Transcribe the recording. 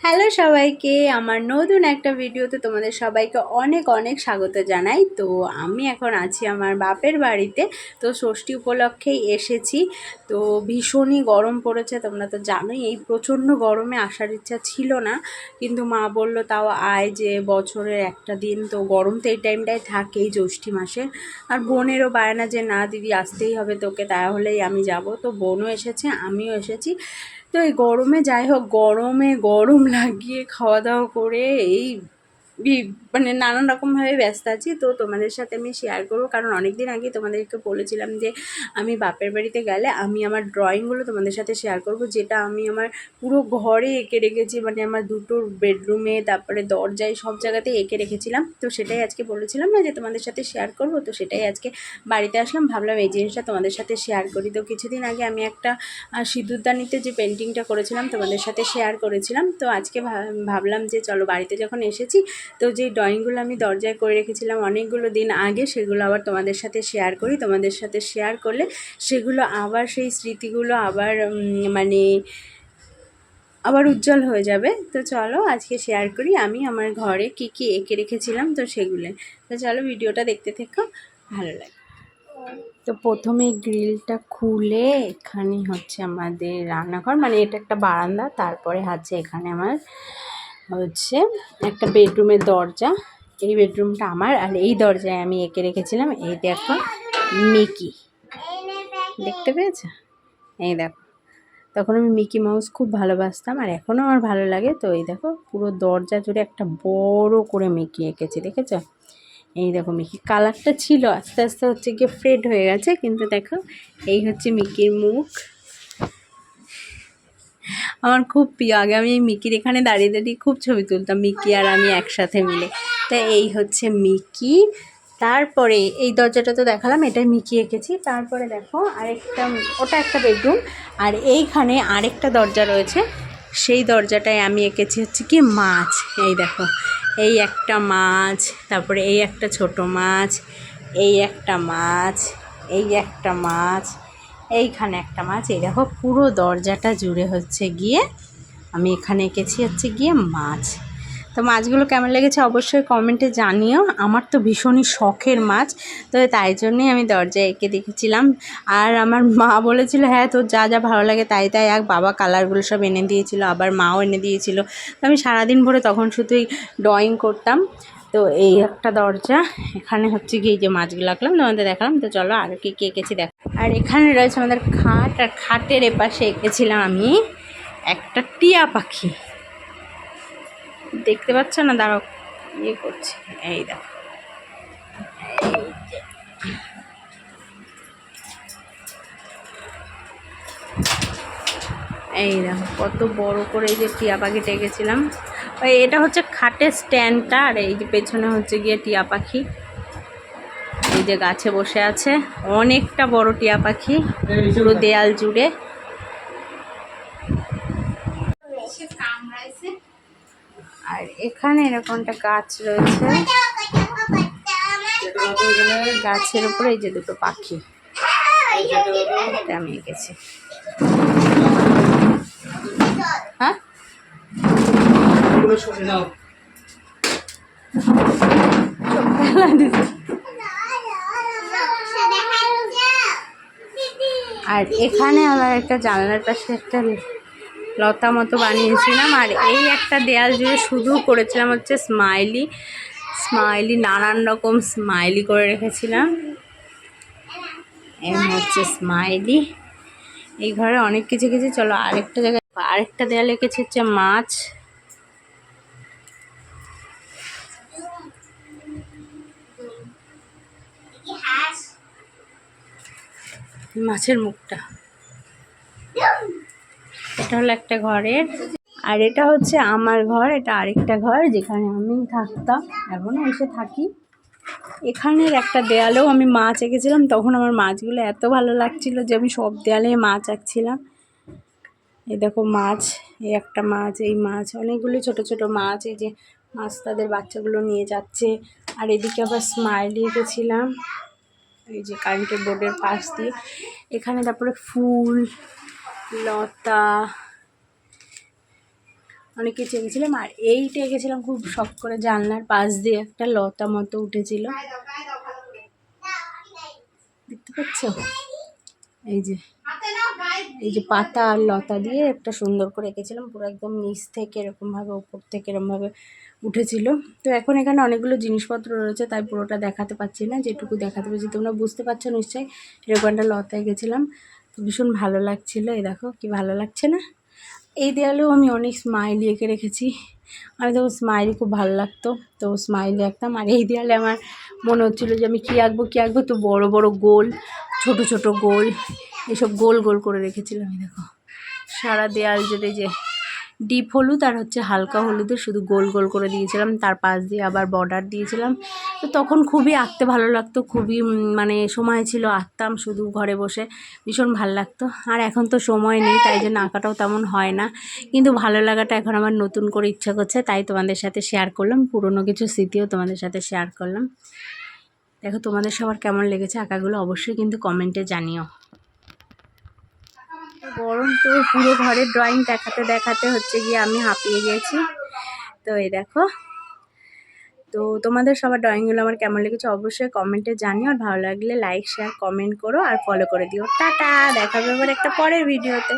Hello সবাইকে, আমার নতুন একটা ভিডিওতে তোমাদের সবাইকে অনেক অনেক স্বাগত জানাই। তো আমি এখন আছি আমার বাপের বাড়িতে। তো ষষ্ঠী উপলক্ষেই এসেছি। তো ভীষণই গরম পড়েছে, তোমরা তো জানোই। এই প্রচণ্ড গরমে আসার ইচ্ছা ছিল না, কিন্তু মা বলল তাও আয়, যে বছরের একটা দিন, তো গরম তো এই টাইমটায় থাকেই, জ্যৈষ্ঠী মাসে। আর বোনেরও বায়না যে না দিদি আসতেই হবে তোকে, তাহলেই আমি যাব। তো বোনও এসেছে, আমিও এসেছি। তো এই গরমে, যাই হোক, গরমে গরম লাগিয়ে খাওয়া দাওয়া করে এই মানে নানান রকমভাবে ব্যস্ত আছি। তো তোমাদের সাথে আমি শেয়ার করবো, কারণ অনেক দিন আগে তোমাদেরকে বলেছিলাম যে আমি বাপের বাড়িতে গেলে আমি আমার ড্রয়িংগুলো তোমাদের সাথে শেয়ার করব, যেটা আমি আমার পুরো ঘরে এঁকে রেখেছি, মানে আমার দুটো বেডরুমে, তারপরে দরজায়, সব জায়গাতেই এঁকে রেখেছিলাম। তো সেটাই আজকে বলেছিলাম না যে তোমাদের সাথে শেয়ার করব, তো সেটাই আজকে বাড়িতে আসলাম, ভাবলাম এই জিনিসটা তোমাদের সাথে শেয়ার করি। তো কিছুদিন আগে আমি একটা সিঁদুরদানিতে যে পেন্টিংটা করেছিলাম তোমাদের সাথে শেয়ার করেছিলাম। তো আজকে ভাবলাম যে চলো বাড়িতে যখন এসেছি, তো যে ড্রয়িংগুলো আমি দরজায় করে রেখেছিলাম অনেকগুলো দিন আগে, সেগুলো আবার তোমাদের সাথে শেয়ার করি। তোমাদের সাথে শেয়ার করলে সেগুলো আবার, সেই স্মৃতিগুলো আবার মানে আবার উজ্জ্বল হয়ে যাবে। তো চলো আজকে শেয়ার করি আমি আমার ঘরে কি কি এঁকে রেখেছিলাম, তো সেগুলো। তো চলো ভিডিওটা দেখতে থেকো, ভালো লাগে। তো প্রথমে গ্রিলটা খুলে এখানে হচ্ছে আমাদের রান্নাঘর, মানে এটা একটা বারান্দা। তারপরে আছে এখানে আমার হচ্ছে একটা বেডরুমের দরজা। এই বেডরুমটা আমার, আর এই দরজায় আমি এঁকে রেখেছিলাম, এই দেখো মিকি, দেখতে পেয়েছো? এই দেখো, তখন আমি মিকি মাউস খুব ভালোবাসতাম, আর এখনও আমার ভালো লাগে। তো এই দেখো পুরো দরজা জুড়ে একটা বড় করে মিকি এঁকেছি, দেখেছো? এই দেখো মিকি, কালারটা ছিল, আস্তে আস্তে হচ্ছে গিয়ে ফেড হয়ে গেছে, কিন্তু দেখো এই হচ্ছে মিকির মুখ। আমার খুব প্রিয়। আগে আমি এই মিকির এখানে দাঁড়িয়ে দাঁড়িয়ে খুব ছবি তুলতাম, মিকি আর আমি একসাথে মিলে। তো এই হচ্ছে মিকি। তারপরে এই দরজাটা তো দেখালাম, এটাই মিকি এঁকেছি। তারপরে দেখো আরেকটা, ওটা একটা বেডরুম, আর এইখানে আরেকটা দরজা রয়েছে, সেই দরজাটায় আমি এঁকেছি হচ্ছে কি মাছ। এই দেখো, এই একটা মাছ, তারপরে এই একটা ছোট মাছ, এই একটা মাছ, এই একটা মাছ, এইখানে একটা মাছ। এই দেখো পুরো দরজাটা জুড়ে হচ্ছে গিয়ে আমি এখানে এঁকেছি হচ্ছে গিয়ে মাছ। তো মাছগুলো কেমন লেগেছে অবশ্যই কমেন্টে জানিও। আমার তো ভীষণই শখের মাছ, তো তাই জন্যই আমি দরজায় এঁকে দেখেছিলাম। আর আমার মা বলেছিল হ্যাঁ তোর যা যা ভালো লাগে তাই তাই এক, বাবা কালারগুলো সব এনে দিয়েছিল, আবার মাও এনে দিয়েছিল। তো আমি সারাদিন ভরে তখন শুধুই ড্রয়িং করতাম। তো এই একটা দরজা, এখানে হচ্ছে গিয়ে যে মাছগুলো আঁকলাম তোমাদের দেখালাম। তো চলো আর কি কি এঁকেছি দেখো। আর এখানে রয়েছে আমাদের খাট, আর খাটের এপাশে এঁকেছিলাম আমি একটা টিয়া পাখি, দেখতে পাচ্ছ না? দাঁড়াও, ইয়ে করছি, এই দেখো, এই দেখো কত বড় করে এই যে টিয়া পাখিটা এঁকেছিলাম। ওই এটা হচ্ছে খাটের স্ট্যান্ডটা, আর এই যে পেছনে হচ্ছে গিয়ে টিয়া পাখি, এই যে গাছে বসে আছে, অনেকটা বড় টিয়া পাখি পুরো দেয়াল জুড়ে। আর এখানে এরকম একটা গাছ রয়েছে, গাছের উপরে এই যে দুটো পাখি, এটা আমি এঁকেছি। হ্যাঁ, আর এখানে আবার একটা জানলার পাশে একটা লতা মতো বানিয়েছিলাম। আর এই একটা দেয়াল জুড়ে শুধু করেছিলাম হচ্ছে স্মাইলি স্মাইলি, নানান রকম স্মাইলি করে রেখেছিলাম। এই হচ্ছে স্মাইলি। এই ঘরে অনেক কিছু কিছু। চলো আরেকটা জায়গায়, আরেকটা দেয়াল এঁকেছি হচ্ছে মাছ, মাছের মুখটা। এটা হলো একটা ঘরের। আর এটা হচ্ছে আমার ঘর, এটা আরেকটা ঘর যেখানে আমি থাকতাম, এখনও এসে থাকি। এখানের একটা দেয়ালেও আমি মাছ এঁকেছিলাম, তখন আমার মাছগুলো এত ভালো লাগছিল যে আমি সব দেয়ালে মাছ আঁকছিলাম। এই দেখো মাছ, এই একটা মাছ, এই মাছ, অনেকগুলো ছোট ছোট মাছ, এই যে মাছ তাদের বাচ্চাগুলো নিয়ে যাচ্ছে। আর এদিকে আবার স্মাইলি এঁকেছিলাম, এই যে কারেন্টের বোর্ডের পাশ দিয়ে। এখানে তারপরে ফুল, লতা, অনেক কিছু এঁকেছিলাম। আর এইটা এঁকেছিলাম খুব শখ করে, জানলার পাশ দিয়ে একটা লতা মতো উঠেছিল, দেখতে পাচ্ছ? এই যে পাতা আর লতা দিয়ে একটা সুন্দর করে এঁকেছিলাম, পুরো একদম নিচ থেকে এরকমভাবে, ওপর থেকে এরকমভাবে উঠেছিল। তো এখন এখানে অনেকগুলো জিনিসপত্র রয়েছে, তাই পুরোটা দেখাতে পারছি না, যেটুকু দেখাতে পারছি তোমরা বুঝতে পারছো নিশ্চয়ই। এরকম একটা লতা এঁকেছিলাম, তো ভীষণ ভালো লাগছিল। এই দেখো কি ভালো লাগছে না? এই দেয়ালেও আমি অনেক স্মাইলি এঁকে রেখেছি। আমি তখন স্মাইলি খুব ভালো লাগতো, তো স্মাইলি আঁকতাম। আর এই দেয়ালে আমার মনে হচ্ছিলো যে আমি কী আঁকবো, তো বড় বড় গোল, ছোট ছোট গোল, এসব গোল গোল করে রেখেছিলাম। আমি দেখো সারা দেয়াল জুড়ে যে ডিপ হলুদ আর হচ্ছে হালকা হলুদের শুধু গোল গোল করে দিয়েছিলাম, তার পাশ দিয়ে আবার বর্ডার দিয়েছিলাম। তো তখন খুবই আঁকতে ভালো লাগতো, খুবই মানে সময় ছিল, আঁকতাম শুধু ঘরে বসে, ভীষণ ভালো লাগতো। আর এখন তো সময় নেই, তাই জন্য আঁকাটাও তেমন হয় না, কিন্তু ভালো লাগাটা এখন আমার নতুন করে ইচ্ছা করছে, তাই তোমাদের সাথে শেয়ার করলাম। পুরনো কিছু স্মৃতিও তোমাদের সাথে শেয়ার করলাম। দেখো তোমাদের সবার কেমন লেগেছে আঁকাগুলো অবশ্যই কিন্তু কমেন্টে জানিও। গরম তো পুরো ঘরের ড্রয়িং দেখাতে দেখাতে হচ্ছে গিয়ে আমি হাঁপিয়ে গেছি। তো এই দেখো, তো তোমাদের সবার ড্রয়িংগুলো আমার কেমন লেগেছে অবশ্যই কমেন্টে জানিও। আর ভালো লাগলে লাইক শেয়ার কমেন্ট করো আর ফলো করে দিও। টাটা, দেখা হবে আবার একটা পরের ভিডিওতে।